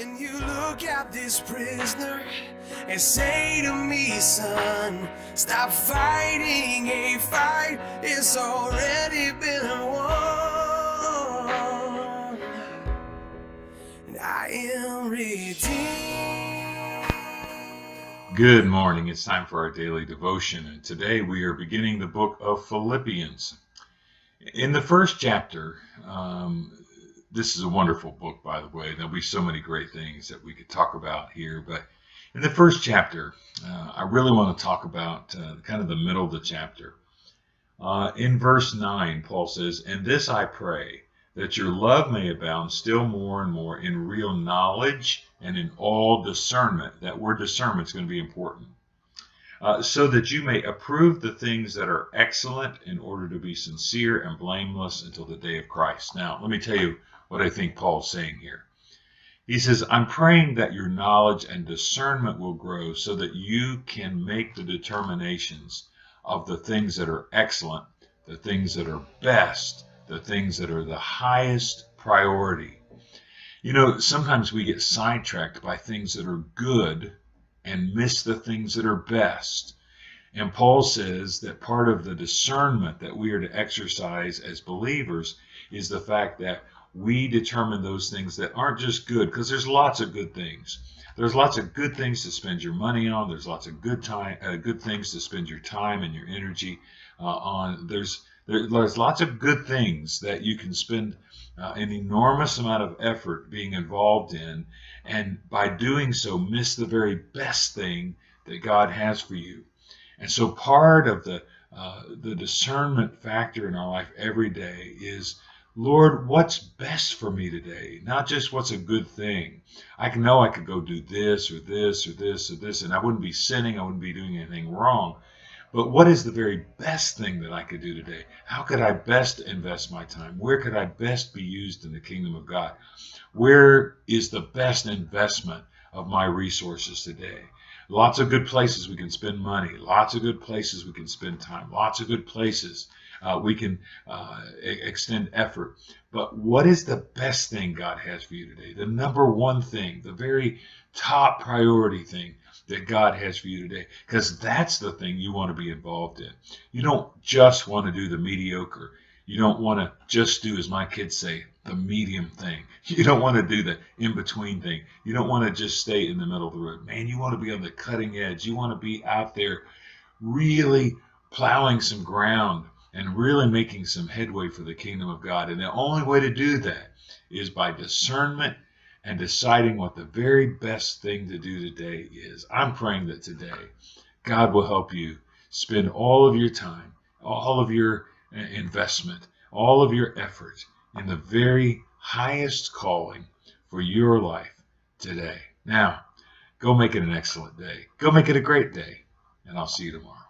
When you look at this prisoner and say to me, son, stop fighting a fight, it's already been won, and I am redeemed. Good morning. It's time for our daily devotion, and today we are beginning the book of Philippians. In the first chapter, this is a wonderful book, by the way. There'll be so many great things that we could talk about here, but in the first chapter, I really want to talk about kind of the middle of the chapter. In verse 9, Paul says, "And this I pray, that your love may abound still more and more in real knowledge and in all discernment." That word discernment is going to be important. So that you may approve the things that are excellent in order to be sincere and blameless until the day of Christ. Now, let me tell you what I think Paul's saying here. He says, I'm praying that your knowledge and discernment will grow so that you can make the determinations of the things that are excellent, the things that are best, the things that are the highest priority. You know, sometimes we get sidetracked by things that are good and miss the things that are best. And Paul says that part of the discernment that we are to exercise as believers is the fact that we determine those things that aren't just good, because there's lots of good things. There's lots of good things to spend your money on. There's lots of good things to spend your time and your energy on. There's lots of good things that you can spend an enormous amount of effort being involved in, and by doing so miss the very best thing that God has for you. And so part of the discernment factor in our life every day is, Lord, what's best for me today? Not just what's a good thing. I could go do this or this or this or this, and I wouldn't be sinning. I wouldn't be doing anything wrong. But what is the very best thing that I could do today? How could I best invest my time? Where could I best be used in the kingdom of God? Where is the best investment of my resources today? Lots of good places we can spend money. Lots of good places we can spend time. Lots of good places we can extend effort. But what is the best thing God has for you today? The number one thing, the very top priority thing that God has for you today, because that's the thing you want to be involved in. You don't just want to do the mediocre. You don't want to just do, as my kids say, the medium thing. You don't want to do the in-between thing. You don't want to just stay in the middle of the road. Man, you want to be on the cutting edge. You want to be out there really plowing some ground and really making some headway for the kingdom of God. And the only way to do that is by discernment and deciding what the very best thing to do today is. I'm praying that today God will help you spend all of your time, all of your investment, all of your effort in the very highest calling for your life today. Now, go make it an excellent day. Go make it a great day, and I'll see you tomorrow.